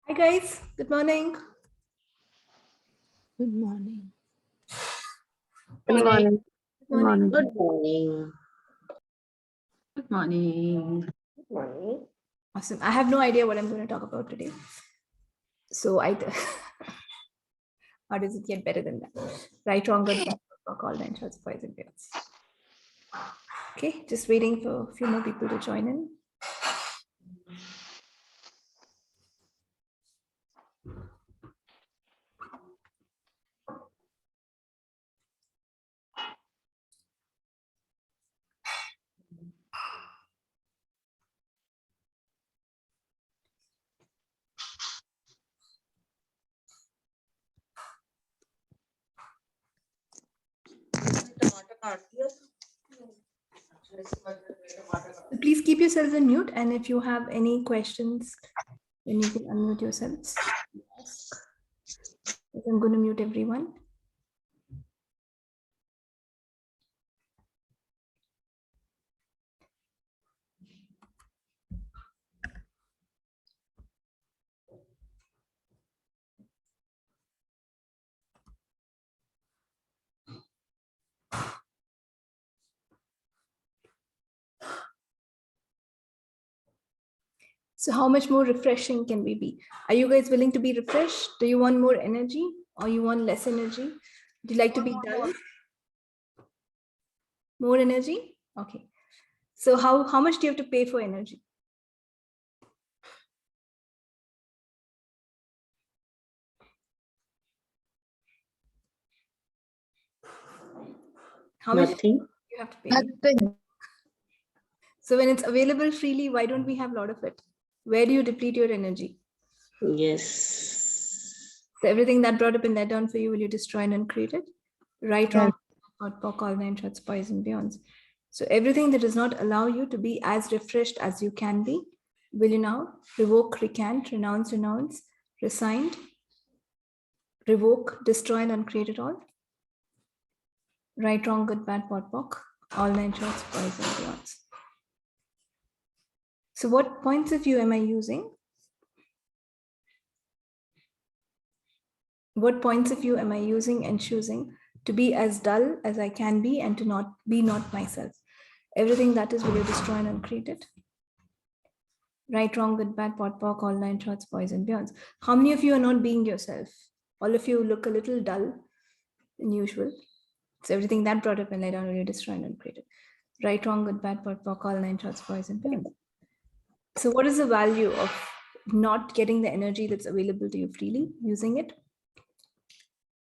Hi guys, good morning. Good morning. Good morning. Good morning. Good morning. Good morning. Good morning. Awesome. I have no idea what I'm going to talk about today. So how does it get better than that? Right, wrong, good, bad, all nine shots, boys and girls. Okay, just waiting for a few more people to join in. So please keep yourselves on mute, and if you have any questions, then you can unmute yourselves. I'm going to mute everyone. So how much more refreshing can we be? Are you guys willing to be refreshed? Do you want more energy or you want less energy? Do you like to be dull? More energy? Okay. So how much do you have to pay for energy? How much Nothing. you have to pay? So when it's available freely, why don't we have a lot of it? Where do you deplete your energy? Yes. So everything that brought up in that down for you, will you destroy and uncreate it? Right, wrong, all nine shots, poison, beyonds. So everything that does not allow you to be as refreshed as you can be, will you now revoke, recant, renounce, resigned, revoke, destroy and uncreate it all? Right, wrong, good, bad, POC, all nine shots, poison, beyonds. So what points of view am I using? What points of view am I using and choosing to be as dull as I can be and to not be not myself? Everything that is, will you destroy and uncreate it? Right, wrong, good, bad, POC, all nine shots, poison, beyonds. How many of you are not being yourself? All of you look a little dull than usual. So everything that brought up and lay down, will you destroy and uncreate it? Right, wrong, good, bad, POC, all nine shots, poison, beyonds. So what is the value of not getting the energy that's available to you freely, using it?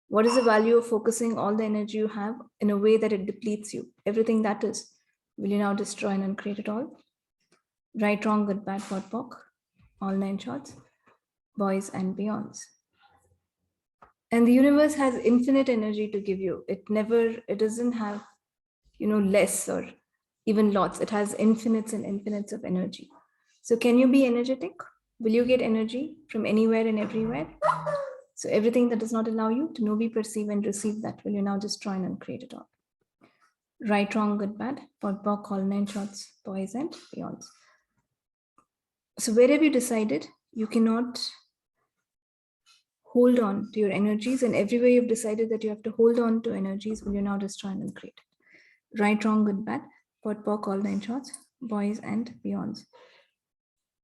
What is the value of focusing all the energy you have in a way that it depletes you? Everything that is, will you now destroy and uncreate it all? Right, wrong, good, bad, POC, all nine shots, boys and beyonds. And the universe has infinite energy to give you. It doesn't have, less or even lots. It has infinites and infinites of energy. So can you be energetic? Will you get energy from anywhere and everywhere? So everything that does not allow you to know, be, perceive, and receive that, will you now destroy and uncreate it all? Right, wrong, good, bad, POC, all nine shots, boys and beyonds. So where have you decided you cannot hold on to your energies, and everywhere you've decided that you have to hold on to energies, will you now destroy and uncreate it? Right, wrong, good, bad, POC, all nine shots, boys and beyonds.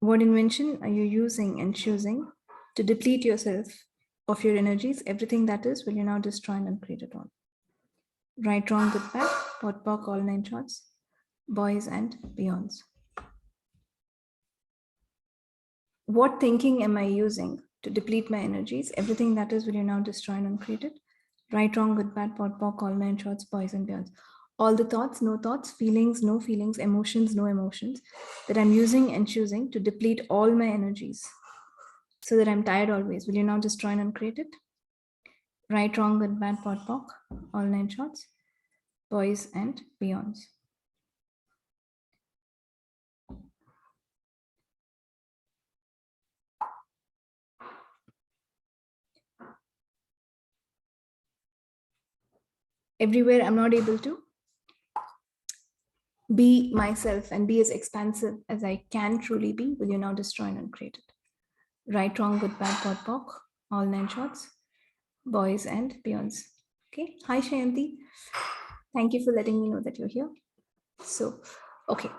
What invention are you using and choosing to deplete yourself of your energies? Everything that is, will you now destroy and uncreate it all? Right, wrong, good, bad, POC, all nine shots, boys and beyonds. What thinking am I using to deplete my energies? Everything that is, will you now destroy and uncreate it? Right, wrong, good, bad, POC, all nine shots, boys and beyonds. All the thoughts, no thoughts, feelings, no feelings, emotions, no emotions that I'm using and choosing to deplete all my energies so that I'm tired always. Will you now destroy and uncreate it? Right, wrong, good, bad, POC, all nine shots, boys and beyonds. Everywhere I'm not able to be myself and be as expansive as I can truly be, will you now destroy and uncreate it? Right, wrong, good, bad, pod, poc, all 9 shots, boys and beyonds. Okay. Hi, Shayanti. Thank you for letting me know that you're here. So, okay.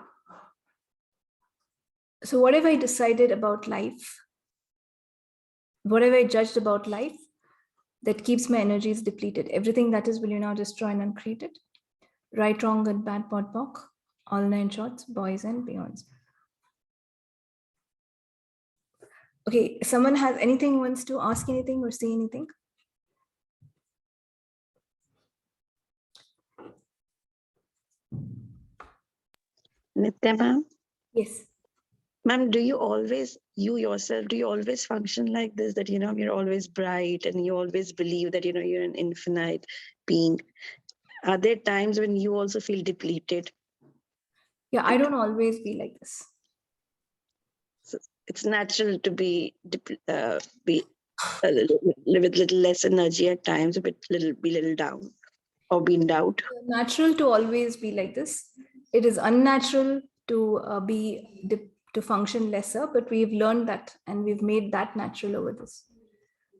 So what have I decided about life? What have I judged about life that keeps my energies depleted? Everything that is will you now destroy and uncreate it? Right, wrong, good, bad, pod, poc, all 9 shots, boys and beyonds. Okay, someone has anything, wants to ask anything or say anything? Nithya ma'am, Yes. ma'am, do you always, you yourself, do you always function like this, that, you're always bright and you always believe that, you're an infinite being? Are there times when you also feel depleted? Yeah, I don't always be like this. So it's natural to be a little, with little less energy at times, be a little down or be in doubt. It's natural to always be like this. It is unnatural to to function lesser, but we've learned that and we've made that natural over this.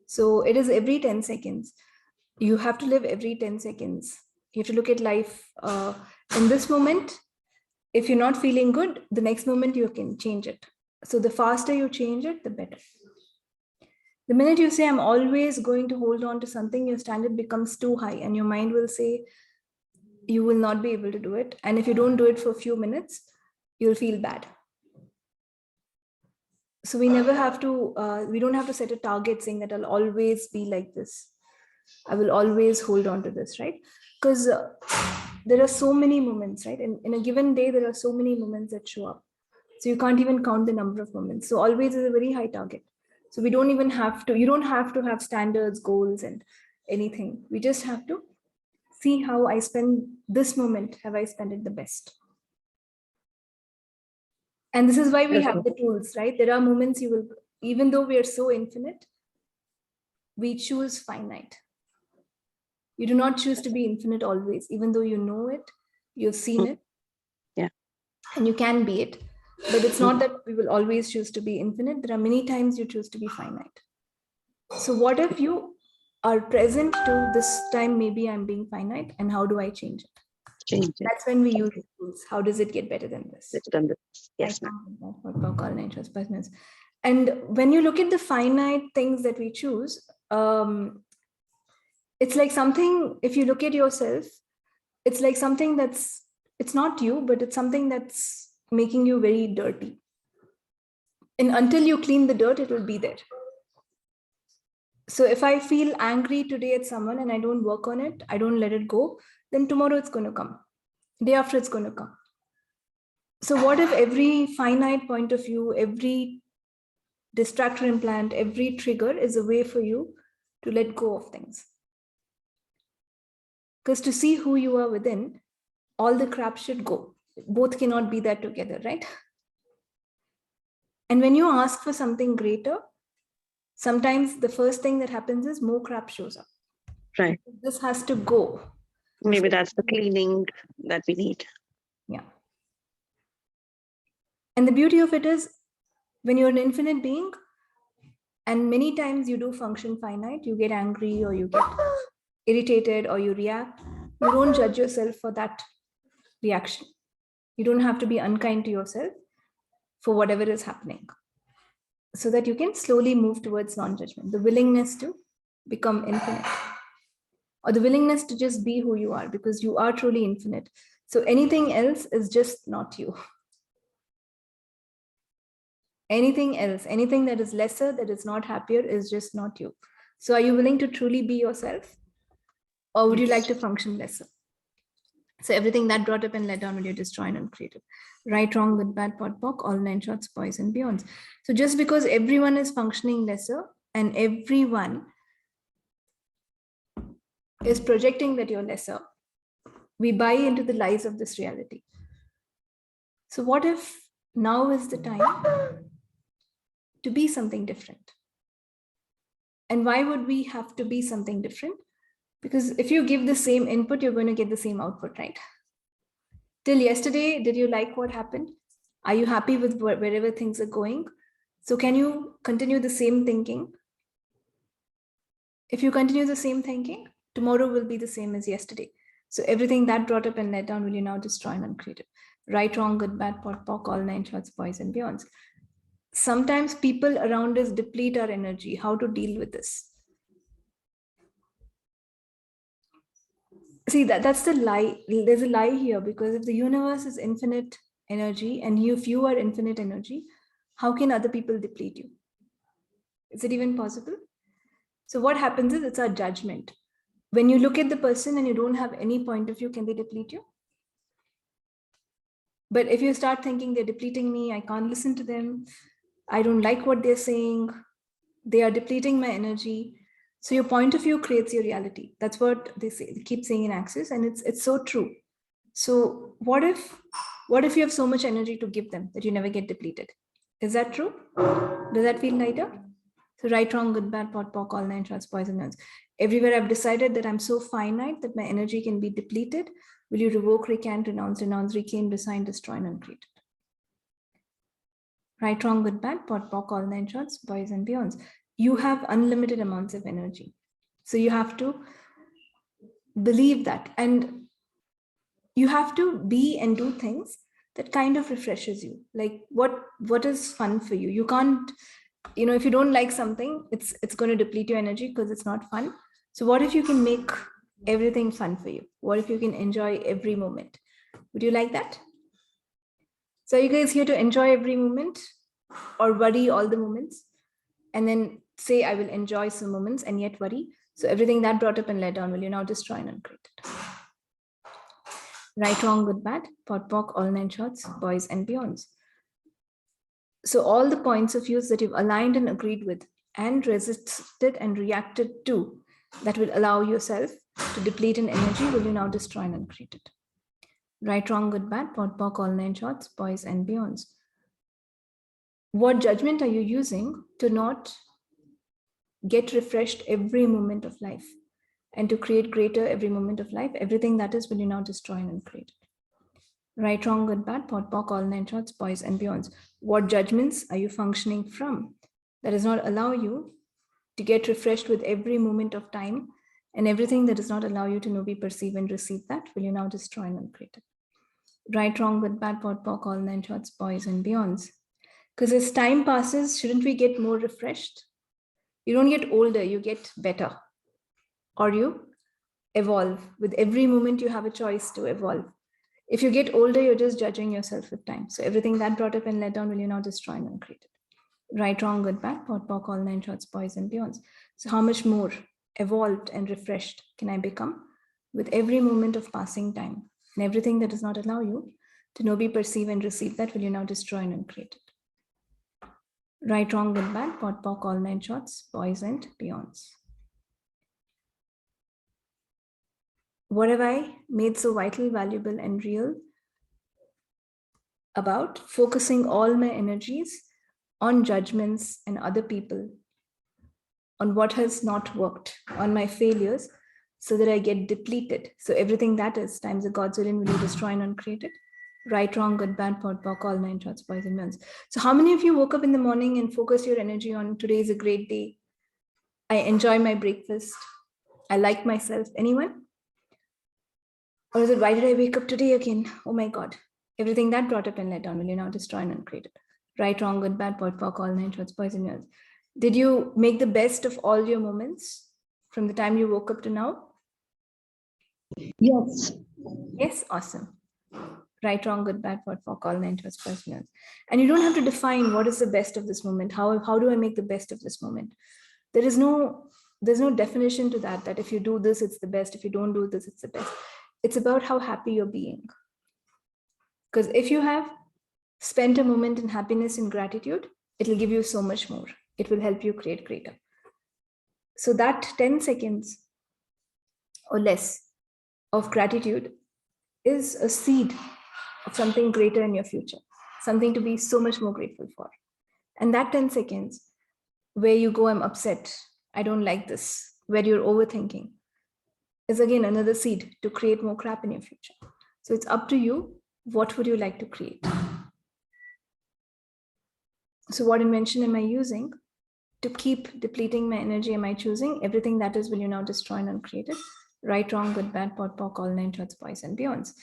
So it is every 10 seconds. You have to live every 10 seconds. You have to look at life in this moment. If you're not feeling good, the next moment you can change it. So the faster you change it, the better. The minute you say, I'm always going to hold on to something, your standard becomes too high and your mind will say, you will not be able to do it. And if you don't do it for a few minutes, you'll feel bad. So we never have to, we don't have to set a target saying that I'll always be like this. I will always hold on to this, right? Because there are so many moments, right? In a given day, there are so many moments that show up. So you can't even count the number of moments. So always is a very high target. So we don't even have to, you don't have to have standards, goals, and anything. We just have to see how I spend this moment. Have I spent it the best? And this is why we have the tools, right? There are moments you will, even though we are so infinite, we choose finite. You do not choose to be infinite always, even though you know it, you've seen it, Yeah, and you can be it. But it's not that we will always choose to be infinite. There are many times you choose to be finite. So what if you are present to this time, maybe I'm being finite, and how do I change it? change it. That's when we use tools. How does it get better than this? Yes, ma'am. And when you look at the finite things that we choose, it's like something, if you look at yourself, it's like something it's not you, but it's something that's making you very dirty. And until you clean the dirt, it will be there. So if I feel angry today at someone and I don't work on it, I don't let it go, then tomorrow it's going to come. Day after it's going to come. So what if every finite point of view, every distractor implant, every trigger is a way for you to let go of things? Because to see who you are within, all the crap should go. Both cannot be there together, right? And when you ask for something greater, sometimes the first thing that happens is more crap shows up. Right. This has to go. Maybe that's the cleaning that we need. Yeah. And the beauty of it is when you're an infinite being, and many times you do function finite, you get angry or you get irritated or you react, you don't judge yourself for that reaction. You don't have to be unkind to yourself for whatever is happening, so that you can slowly move towards non-judgment, the willingness to become infinite, or the willingness to just be who you are, because you are truly infinite. So anything else is just not you. Anything else, anything that is lesser, that is not happier, is just not you. So are you willing to truly be yourself? Or would you like to function lesser? So everything that brought up and let down will you destroy and uncreate it. Right, wrong, good, bad, pod, poc, all 9 shots, boys and beyonds. So just because everyone is functioning lesser and everyone is projecting that you're lesser, we buy into the lies of this reality. So what if now is the time to be something different? And why would we have to be something different? Because if you give the same input, you're going to get the same output, right? Till yesterday, did you like what happened? Are you happy with wherever things are going? So can you continue the same thinking? If you continue the same thinking, tomorrow will be the same as yesterday. So everything that brought up and let down will you now destroy and uncreate it. Right, wrong, good, bad, pot, pock, all 9 shorts, boys and beyonds. Sometimes people around us deplete our energy. How to deal with this? See, that's the lie. There's a lie here, because if the universe is infinite energy and if you are infinite energy, how can other people deplete you? Is it even possible? So what happens is it's our judgment. When you look at the person and you don't have any point of view, can they deplete you? But if you start thinking they're depleting me, I can't listen to them, I don't like what they're saying, they are depleting my energy. So your point of view creates your reality. That's what they say, they keep saying in Access, and it's so true. So what if you have so much energy to give them that you never get depleted? Is that true? Does that feel lighter? So right, wrong, good, bad, pot, pock, all 9 shorts, boys and girls. Everywhere I've decided that I'm so finite that my energy can be depleted. Will you revoke, recant, renounce, reclaim, resign, destroy, and uncreate it? Right, wrong, good, bad, pot, pock, all 9 shorts, boys and beyonds. You have unlimited amounts of energy. So you have to believe that. And you have to be and do things that kind of refreshes you. Like what is fun for you? You can't, if you don't like something, it's going to deplete your energy because it's not fun. So what if you can make everything fun for you? What if you can enjoy every moment? Would you like that? So are you guys here to enjoy every moment or worry all the moments? And then say, I will enjoy some moments and yet worry. So everything that brought up and let down will you now destroy and uncreate it. Right, wrong, good, bad, pot, pock, all 9 shorts, boys and beyonds. So all the points of views that you've aligned and agreed with and resisted and reacted to that will allow yourself to deplete an energy will you now destroy and uncreate it. Right, wrong, good, bad, pot, pock, all 9 shorts, boys and beyonds. What judgment are you using to not get refreshed every moment of life and to create greater every moment of life? Everything that is will you now destroy and uncreate it. Right, wrong, good, bad, pot, pock, all 9 shorts, boys and beyonds. What judgments are you functioning from that does not allow you to get refreshed with every moment of time, and everything that does not allow you to know, be, perceive, and receive that will you now destroy and uncreate it. Right, wrong, good, bad, pot, pock, all 9 shorts, boys and beyonds. Because as time passes, shouldn't we get more refreshed? You don't get older, you get better. Or you evolve. With every moment, you have a choice to evolve. If you get older, you're just judging yourself with time. So everything that brought up and let down will you now destroy and uncreate it. Right, wrong, good, bad, pot, pock, all 9 shorts, boys and beyonds. So how much more evolved and refreshed can I become with every moment of passing time? And everything that does not allow you to know, be, perceive, and receive that will you now destroy and uncreate it. Right, wrong, good, bad, pot, pock, all 9 shorts, boys and beyonds. What have I made so vital, valuable, and real about focusing all my energies on judgments and other people, on what has not worked, on my failures, so that I get depleted? So everything that is times the God's will you destroy and uncreate it. Right, wrong, good, bad, pot, pock, all 9 shorts, boys and beyonds. So how many of you woke up in the morning and focus your energy on today is a great day? I enjoy my breakfast. I like myself. Anyone? Or is it, why did I wake up today again? Oh my God. Everything that brought up and let down will you now destroy and uncreate it. Right, wrong, good, bad, pot, pock, all 9 shorts, boys and girls. Did you make the best of all your moments from the time you woke up to now? Yes. Yes, awesome. Right, wrong, good, bad, pot, pock, all 9 shorts, boys and girls. And you don't have to define what is the best of this moment. How do I make the best of this moment? There's no definition to that, that if you do this, it's the best. If you don't do this, it's the best. It's about how happy you're being. Because if you have spent a moment in happiness and gratitude, it'll give you so much more. It will help you create greater. So that 10 seconds or less of gratitude is a seed of something greater in your future, something to be so much more grateful for. And that 10 seconds where you go, I'm upset, I don't like this, where you're overthinking, is again another seed to create more crap in your future. So it's up to you. What would you like to create? So what invention am I using to keep depleting my energy? Am I choosing everything that is will you now destroy and uncreate it? Right, wrong, good, bad, pot, pock, all nine shorts, boys and beyonds.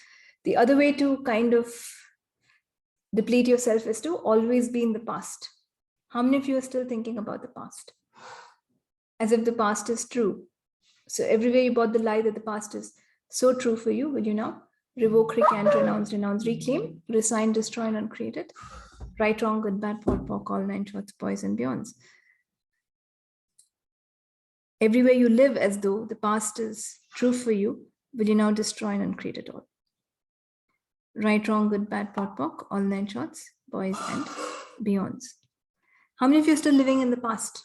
The other way to kind of deplete yourself is to always be in the past. How many of you are still thinking about the past? As if the past is true. So everywhere you bought the lie that the past is so true for you, will you now revoke, recant, renounce, reclaim, resign, destroy, and uncreate it? Right, wrong, good, bad, pot, pock, all nine shorts, boys and beyonds. Everywhere you live as though the past is true for you, will you now destroy and uncreate it all? Right, wrong, good, bad, pot, pock, all nine shorts, boys and beyonds. How many of you are still living in the past?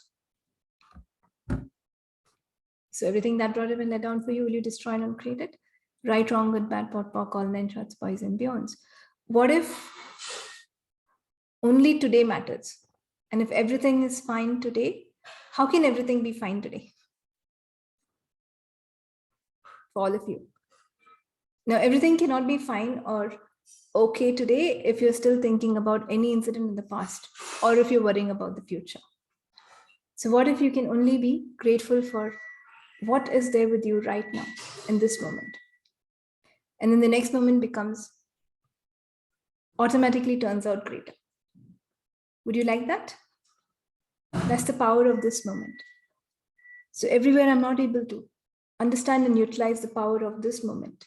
So everything that brought it and let down for you, will you destroy and uncreate it? Right, wrong, good, bad, pot, pock, all nine shorts, boys and beyonds. What if only today matters? And if everything is fine today, how can everything be fine today? For all of you. Now, everything cannot be fine or okay today if you're still thinking about any incident in the past or if you're worrying about the future. So what if you can only be grateful for what is there with you right now in this moment? And then the next moment becomes automatically turns out greater. Would you like that? That's the power of this moment. So everywhere I'm not able to understand and utilize the power of this moment,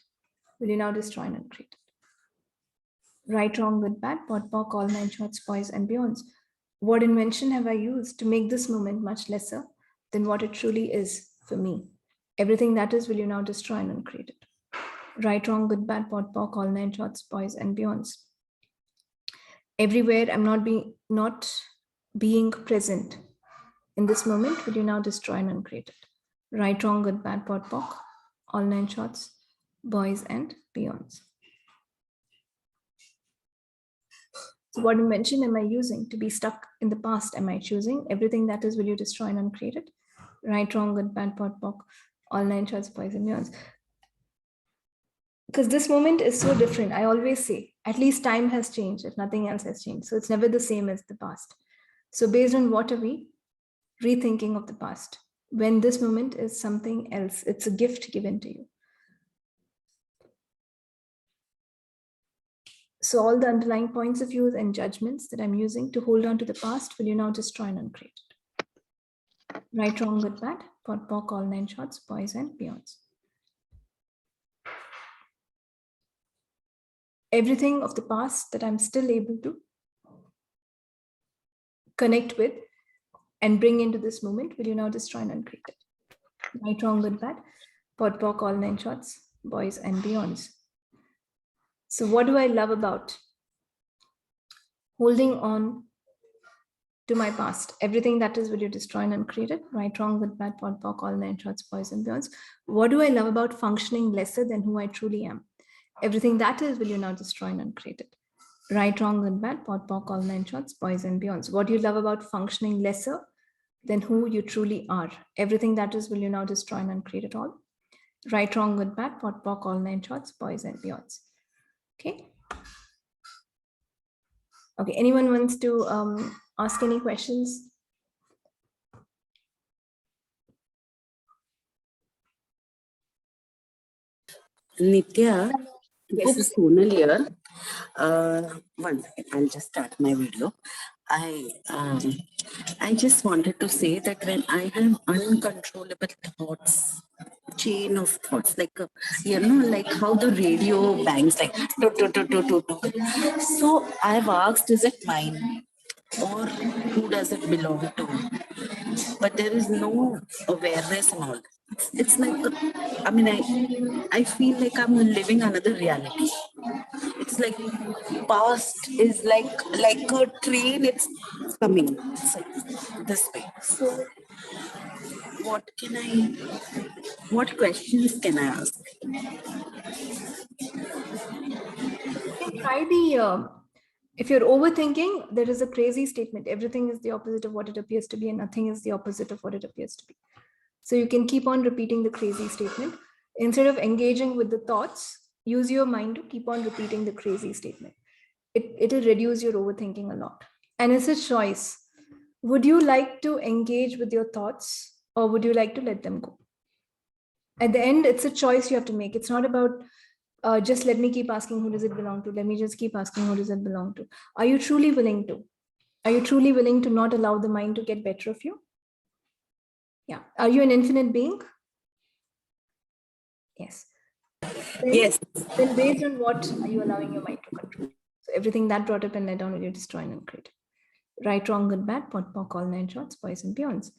will you now destroy and uncreate it? Right, wrong, good, bad, pot, pock, all nine shorts, boys and beyonds. What invention have I used to make this moment much lesser than what it truly is for me? Everything that is, will you now destroy and uncreate it? Right, wrong, good, bad, pot, pock, all nine shorts, boys and beyonds. Everywhere I'm not being present in this moment, will you now destroy and uncreate it? Right, wrong, good, bad, pot, pock, all nine shorts, boys and beyonds. So what invention am I using to be stuck in the past? Am I choosing everything that is, will you destroy and uncreate it? Right, wrong, good, bad, pot, pock, all nine shorts, boys and beyonds. Because this moment is so different. I always say, at least time has changed if nothing else has changed. So it's never the same as the past. So based on what are we rethinking of the past? When this moment is something else, it's a gift given to you. So all the underlying points of view and judgments that I'm using to hold on to the past, will you now destroy and uncreate it? Right, wrong, good, bad, pot, pock, all nine shorts, boys and beyonds. Everything of the past that I'm still able to connect with and bring into this moment, will you now destroy and uncreate it? Right, wrong, good, bad, pot, pock, all nine shorts, boys and beyonds. So what do I love about holding on to my past? Everything that is, will you destroy and uncreate it? Right, wrong, good, bad, pot, pock, all nine shorts, boys and beyonds. What do I love about functioning lesser than who I truly am? Everything that is, will you now destroy and uncreate it? Right, wrong, good, bad, pot, pock, all nine shorts, boys and beyonds. What do you love about functioning lesser than who you truly are? Everything that is, will you now destroy and uncreate it all? Right, wrong, good, bad, pot, pock, all nine shorts, boys and beyonds. Okay. Okay, anyone wants to ask any questions? Nithya, Yes. this is Sonal here. One second, I'll just start my video. I just wanted to say that when I have uncontrollable thoughts, chain of thoughts, like like how the radio bangs, like do, do, do, do, do, do. So I've asked, is it mine or who does it belong to? But there is no awareness and all. It's like, I feel like I'm living another reality. It's like past is like a train. It's coming. It's like this way. So what questions can I ask? Try the, if you're overthinking, there is a crazy statement. Everything is the opposite of what it appears to be and nothing is the opposite of what it appears to be. So you can keep on repeating the crazy statement. Instead of engaging with the thoughts, use your mind to keep on repeating the crazy statement. It'll reduce your overthinking a lot. And it's a choice. Would you like to engage with your thoughts or would you like to let them go? At the end, it's a choice you have to make. It's not about just let me keep asking who does it belong to. Let me just keep asking who does it belong to. Are you truly willing to? Are you truly willing to not allow the mind to get better of you? Yeah. Are you an infinite being? Yes. Yes. Then based on what are you allowing your mind to control? So everything that brought up and let down will you destroy and uncreate. Right, wrong, good, bad, pot, pock, all 9 shots, boys and beyonds.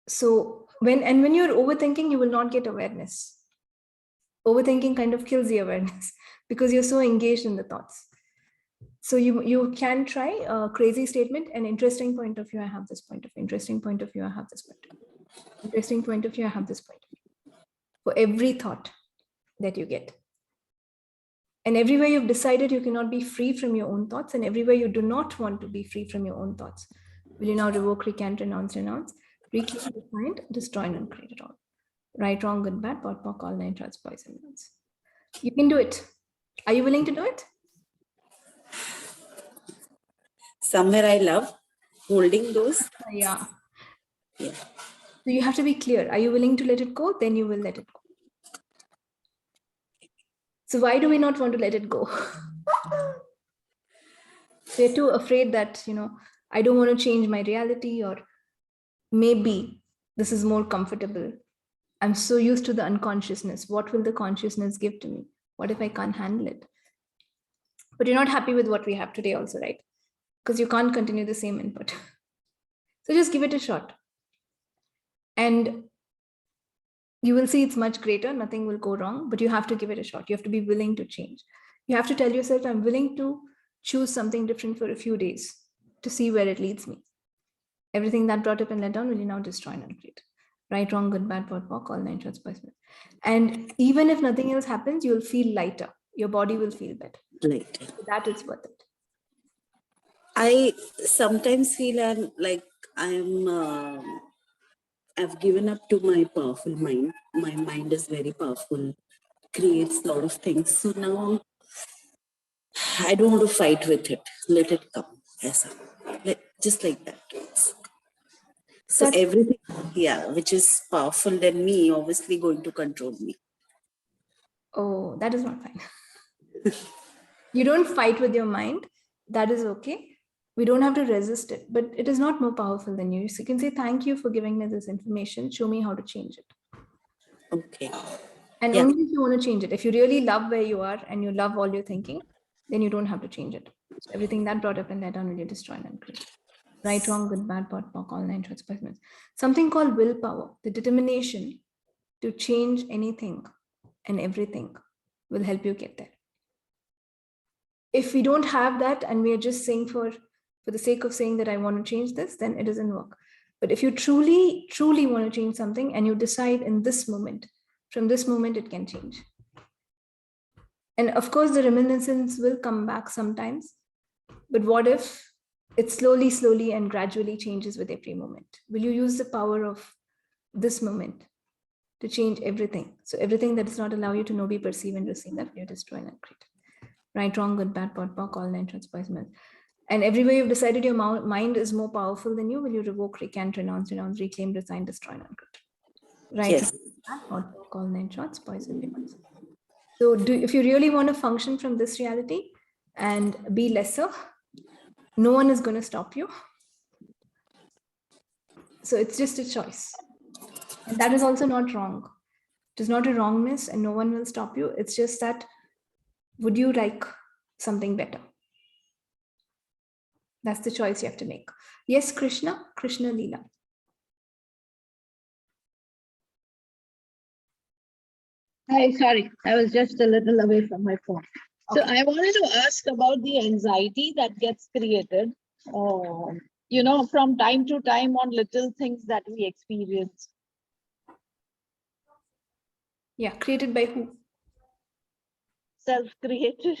So when you're overthinking, you will not get awareness. Overthinking kind of kills the awareness because you're so engaged in the thoughts. So you can try a crazy statement, an interesting point of view, I have this point of view, interesting point of view, I have this point of view, interesting point of view, I have this point of view. For every thought that you get. And everywhere you've decided you cannot be free from your own thoughts, and everywhere you do not want to be free from your own thoughts, will you now revoke, recant, renounce, reclaim, define, destroy, and uncreate it all? Right, wrong, good, bad, pot, pock, all 9 shots, boys and girls. You can do it. Are you willing to do it? Somewhere I love holding those. Yeah. Yeah. So you have to be clear. Are you willing to let it go? Then you will let it go. So why do we not want to let it go? We're too afraid that, I don't want to change my reality, or maybe this is more comfortable. I'm so used to the unconsciousness. What will the consciousness give to me? What if I can't handle it? But you're not happy with what we have today also, right? Because you can't continue the same input. So just give it a shot. And you will see it's much greater. Nothing will go wrong, but you have to give it a shot. You have to be willing to change. You have to tell yourself, I'm willing to choose something different for a few days to see where it leads me. Everything that brought up and let down will you now destroy and uncreate. Right, wrong, good, bad, pot, pock, all 9 shots, boys. And even if nothing else happens, you'll feel lighter. Your body will feel better. Lighter. So that is worth it. I sometimes feel I've given up to my powerful mind. My mind is very powerful, creates a lot of things. So now I don't want to fight with it. Let it come. Yes, just like that. So everything, which is powerful than me, obviously going to control me. Oh, that is not fine. You don't fight with your mind. That is okay. We don't have to resist it, but it is not more powerful than you. So you can say, thank you for giving me this information. Show me how to change it. Okay. And only if you want to change it. If you really love where you are and you love all your thinking, then you don't have to change it. So everything that brought up and let down will you destroy and uncreate. Right, wrong, good, bad, pot, pock, all 9 shots, 5 minutes. Something called willpower, the determination to change anything and everything will help you get there. If we don't have that and we are just saying for the sake of saying that I want to change this, then it doesn't work. But if you truly, truly want to change something and you decide in this moment, from this moment, it can change. And of course, the reminiscence will come back sometimes. But what if it slowly, slowly and gradually changes with every moment? Will you use the power of this moment to change everything? So everything that does not allow you to know, be, perceive, and receive, that you destroy and create. Right, wrong, good, bad, pot, pock, all 9 shots, boys, men. And everywhere you've decided your mind is more powerful than you, will you revoke, recant, renounce, reclaim, resign, destroy, and uncreate? Right, yes. Pot, pock, all 9 shots, boys and beyonds. So if you really want to function from this reality and be lesser, no one is going to stop you. So it's just a choice. And that is also not wrong. It is not a wrongness and no one will stop you. It's just that, would you like something better? That's the choice you have to make. Yes, Krishna Leela. Hi, sorry, I was just a little away from my phone. So Okay. I wanted to ask about the anxiety that gets created, from time to time on little things that we experience. Yeah, created by who? Self-created.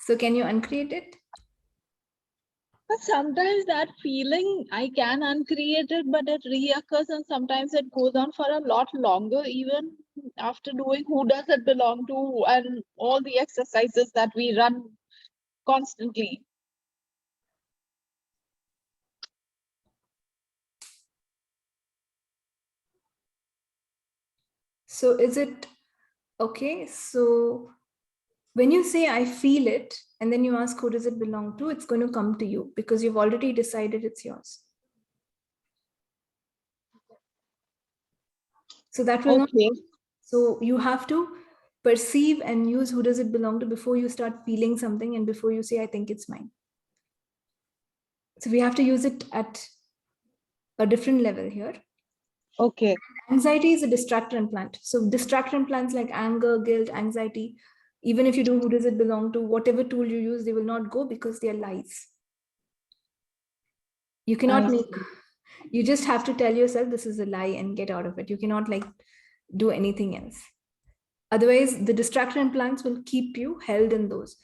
So can you uncreate it? But sometimes that feeling, I can uncreate it, but it reoccurs and sometimes it goes on for a lot longer, even after doing who does it belong to and all the exercises that we run constantly. So is it okay? So when you say I feel it, and then you ask who does it belong to, it's going to come to you because you've already decided it's yours. So that will not. Okay. So you have to perceive and use who does it belong to before you start feeling something and before you say I think it's mine. So we have to use it at a different level here. Okay. Anxiety is a distractor implant. So distractor implants like anger, guilt, anxiety, even if you do who does it belong to, whatever tool you use, they will not go because they are lies. You cannot make, you just have to tell yourself this is a lie and get out of it. You cannot like do anything else. Otherwise, the distractor implants will keep you held in those.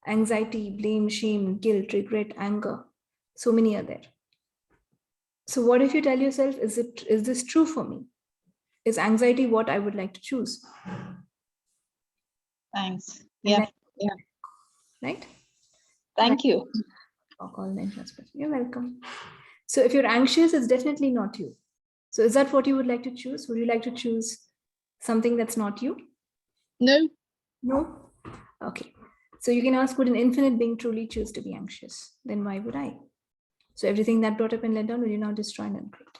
Anxiety, blame, shame, guilt, regret, anger. So many are there. So what if you tell yourself, is this true for me? Is anxiety what I would like to choose? Thanks. And Yeah. then, Yeah. right? Thank you. You're welcome. So if you're anxious, it's definitely not you. So is that what you would like to choose? Would you like to choose something that's not you? No. No? Okay. So you can ask, would an infinite being truly choose to be anxious? Then why would I? So everything that brought up and let down, will you now destroy and uncreate?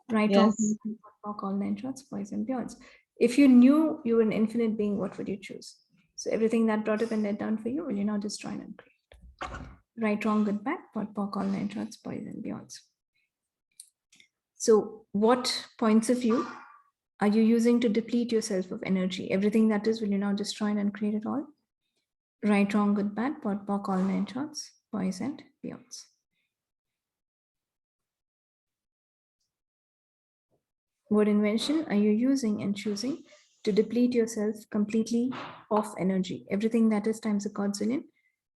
Right, Yes. wrong, all nine shots, boys and beyonds. If you knew you were an infinite being, what would you choose? So everything that brought up and let down for you, will you now destroy and uncreate? Right, wrong, good, bad, pot, pock, all nine shots, boys and beyonds. So what points of view are you using to deplete yourself of energy? Everything that is, will you now destroy and uncreate it all? Right, wrong, good, bad, pot, pock, all nine shots, boys and beyonds. What invention are you using and choosing to deplete yourself completely of energy? Everything that is times a godzillion,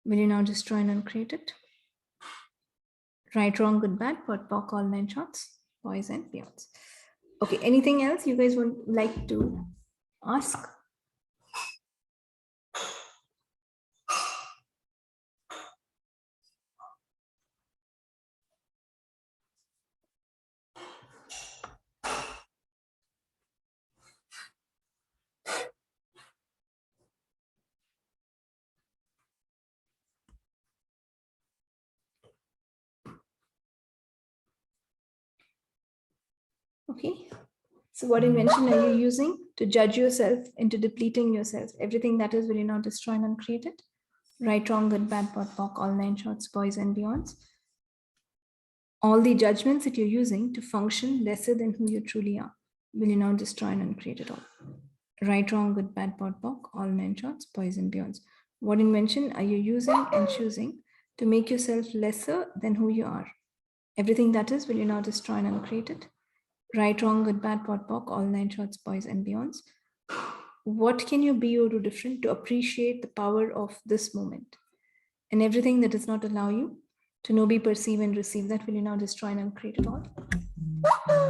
will you now destroy and uncreate it? Right, wrong, good, bad, pot, pock, all nine shots, boys and beyonds. Okay, anything else you guys would like to ask? Okay, so what invention are you using to judge yourself into depleting yourself? Everything that is, will you now destroy and uncreate it? Right, wrong, good, bad, pot, pock, all nine shots, boys and beyonds. All the judgments that you're using to function lesser than who you truly are, will you now destroy and uncreate it all? Right, wrong, good, bad, pot, pock, all nine shots, boys and beyonds. What invention are you using and choosing to make yourself lesser than who you are? Everything that is, will you now destroy and uncreate it? Right, wrong, good, bad, pot, pock, all nine shots, boys and beyonds. What can you be or do different to appreciate the power of this moment? And everything that does not allow you to know, be, perceive, and receive, that will you now destroy and uncreate it all?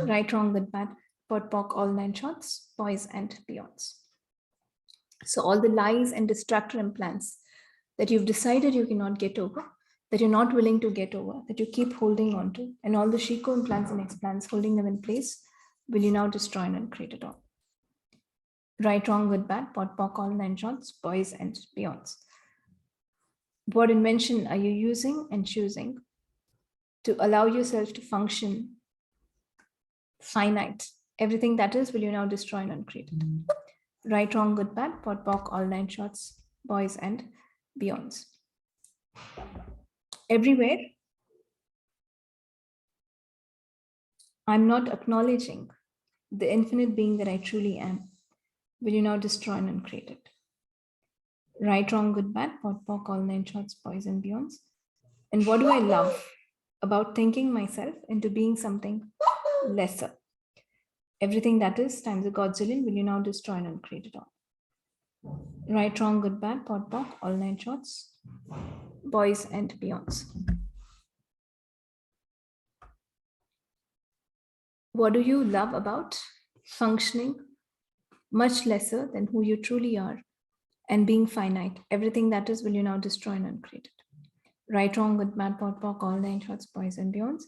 Right, wrong, good, bad, pot, pock, all nine shots, boys and beyonds. So all the lies and distractor implants that you've decided you cannot get over, that you're not willing to get over, that you keep holding on to, and all the Shiko implants and explants holding them in place, will you now destroy and uncreate it all? Right, wrong, good, bad, pot, pock, all nine shots, boys and beyonds. What invention are you using and choosing to allow yourself to function finite? Everything that is, will you now destroy and uncreate it? Right, wrong, good, bad, pot, pock, all nine shots, boys and beyonds. Everywhere, I'm not acknowledging the infinite being that I truly am, will you now destroy and uncreate it? Right, wrong, good, bad, pot, pock, all nine shots, boys and beyonds. And what do I love about thinking myself into being something lesser? Everything that is times a godzillion, will you now destroy and uncreate it all? Right, wrong, good, bad, pot, pock, all nine shots, boys and beyonds. What do you love about functioning much lesser than who you truly are and being finite? Everything that is, will you now destroy and uncreate it? Right, wrong, good, bad, pot, pock, all nine shots, boys and beyonds.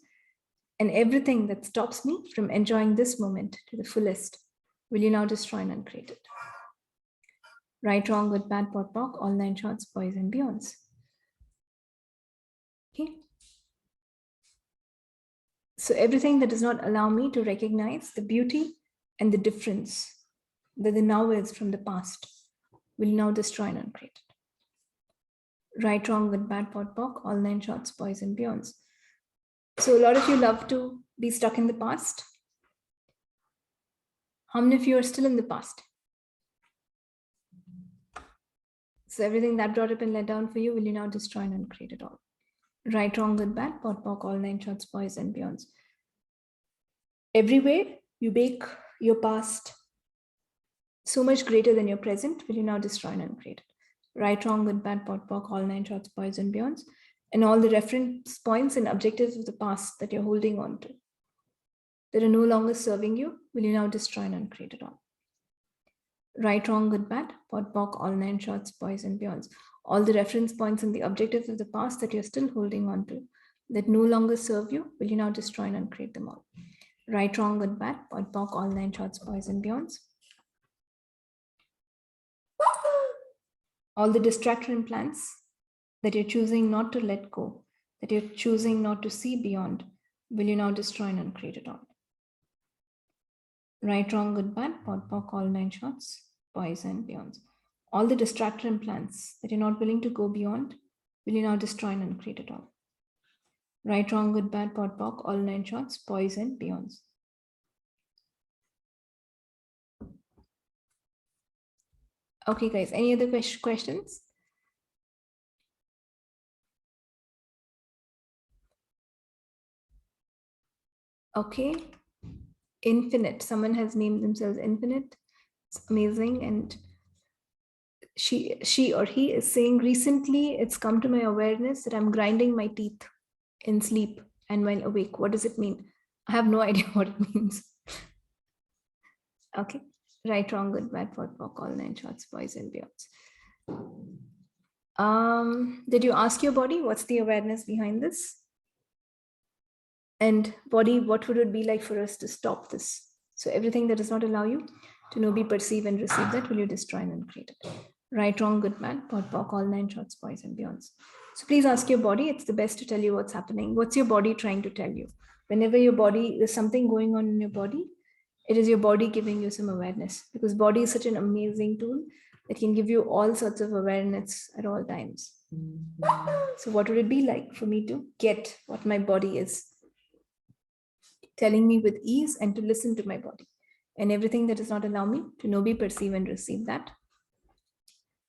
And everything that stops me from enjoying this moment to the fullest, will you now destroy and uncreate it? Right, wrong, good, bad, pot, pock, all 9 shorts, boys and beyonds. Okay. So everything that does not allow me to recognize the beauty and the difference that the now is from the past will now destroy and uncreate it. Right, wrong, good, bad, pot, pock, all 9 shorts, boys and beyonds. So a lot of you love to be stuck in the past. How many of you are still in the past? So everything that brought up and let down for you, will you now destroy and uncreate it all? Right, wrong, good, bad, pot, pock, all 9 shorts, boys and beyonds. Everywhere you make your past so much greater than your present, will you now destroy and uncreate it? Right, wrong, good, bad, pot, pock, all 9 shorts, boys and beyonds. And all the reference points and objectives of the past that you're holding on to that are no longer serving you, will you now destroy and uncreate it all? Right, wrong, good, bad, pot, pock, all 9 shorts, boys and beyonds. All the reference points and the objectives of the past that you're still holding on to that no longer serve you, will you now destroy and uncreate them all? Right, wrong, good, bad, pot, pock, all 9 shorts, boys and beyonds. All the distractor implants that you're choosing not to let go, that you're choosing not to see beyond, will you now destroy and uncreate it all? Right, wrong, good, bad, pot, pock, all 9 shorts, boys and beyonds. All the distractor implants that you're not willing to go beyond, will you now destroy and uncreate it all? Right, wrong, good, bad, pot, pock, all 9 shorts, boys and beyonds. Okay, guys, any other questions? Okay, Infinite. Someone has named themselves Infinite. It's amazing. And she or he is saying, recently it's come to my awareness that I'm grinding my teeth in sleep and while awake. What does it mean? I have no idea what it means. Okay. Right, wrong, good, bad, pot, pock, all 9 shorts, boys and beyonds. Did you ask your body what's the awareness behind this? And body, what would it be like for us to stop this? So everything that does not allow you to know, be, perceive, and receive that, will you destroy and uncreate it? Right, wrong, good, bad, pot, pock, all 9 shorts, boys and beyonds. So please ask your body. It's the best to tell you what's happening. What's your body trying to tell you? Whenever your body, there's something going on in your body, it is your body giving you some awareness, because body is such an amazing tool that can give you all sorts of awareness at all times. So what would it be like for me to get what my body is telling me with ease, and to listen to my body? And everything that does not allow me to know, be, perceive, and receive that,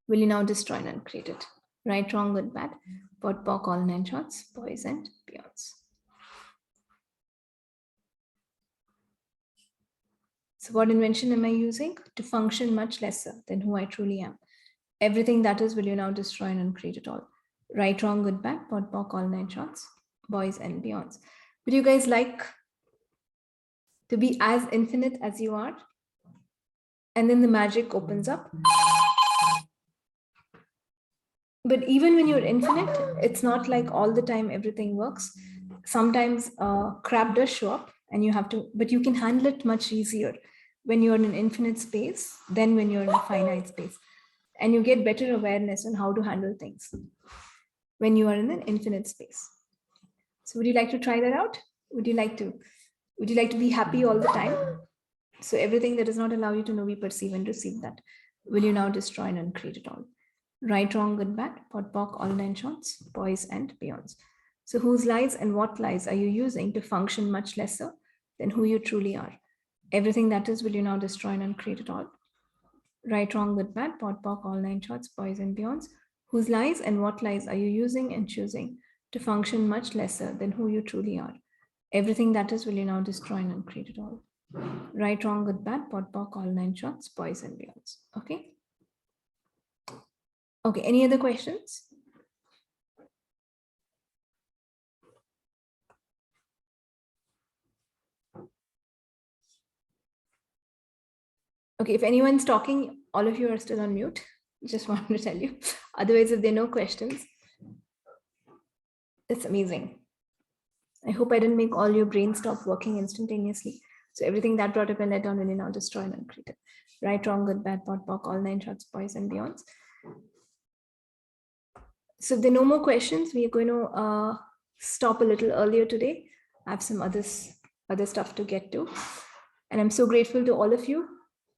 will you now destroy and uncreate it? Right, wrong, good, bad, pot, pock, all 9 shorts, boys and beyonds. So what invention am I using? To function much lesser than who I truly am. Everything that is, will you now destroy and uncreate it all? Right, wrong, good, bad, pot, pock, all 9 shorts, boys and beyonds. Would you guys like to be as infinite as you are? And then the magic opens up. But even when you're infinite, it's not like all the time everything works. Sometimes crap does show up and you have to, but you can handle it much easier when you're in an infinite space than when you're in a finite space. And you get better awareness on how to handle things when you are in an infinite space. So would you like to try that out? Would you like to be happy all the time? So everything that does not allow you to know, we perceive, and receive that, will you now destroy and uncreate it all? Right, wrong, good, bad, pot, pock, all 9 shorts, boys and beyonds. So whose lies and what lies are you using to function much lesser than who you truly are? Everything that is, will you now destroy and uncreate it all? Right, wrong, good, bad, pot, pock, all 9 shorts, boys and beyonds. Whose lies and what lies are you using and choosing to function much lesser than who you truly are? Everything that is, will you now destroy and uncreate it all? Right, wrong, good, bad, pot, pock, all 9 shorts, boys and beyonds. Okay. Okay, any other questions? Okay, if anyone's talking, all of you are still on mute. Just wanted to tell you. Otherwise, if there are no questions, it's amazing. I hope I didn't make all your brain stop working instantaneously. So everything that brought up and let down, when you now destroy and uncreate it. Right, wrong, good, bad, pot, pock, all 9 shots, boys and beyonds. So if there are no more questions, we are going to stop a little earlier today. I have some other stuff to get to. And I'm so grateful to all of you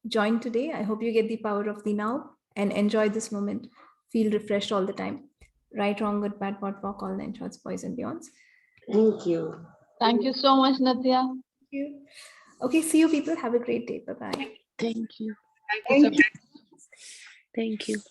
joined today. I hope you get the power of the now and enjoy this moment. Feel refreshed all the time. Right, wrong, good, bad, pot, pock, all 9 shots, boys and beyonds. Thank you. Thank you so much, Nithya. Thank you. Okay, see you people. Have a great day. Bye-bye. Thank you. Thank you so much. Thank you.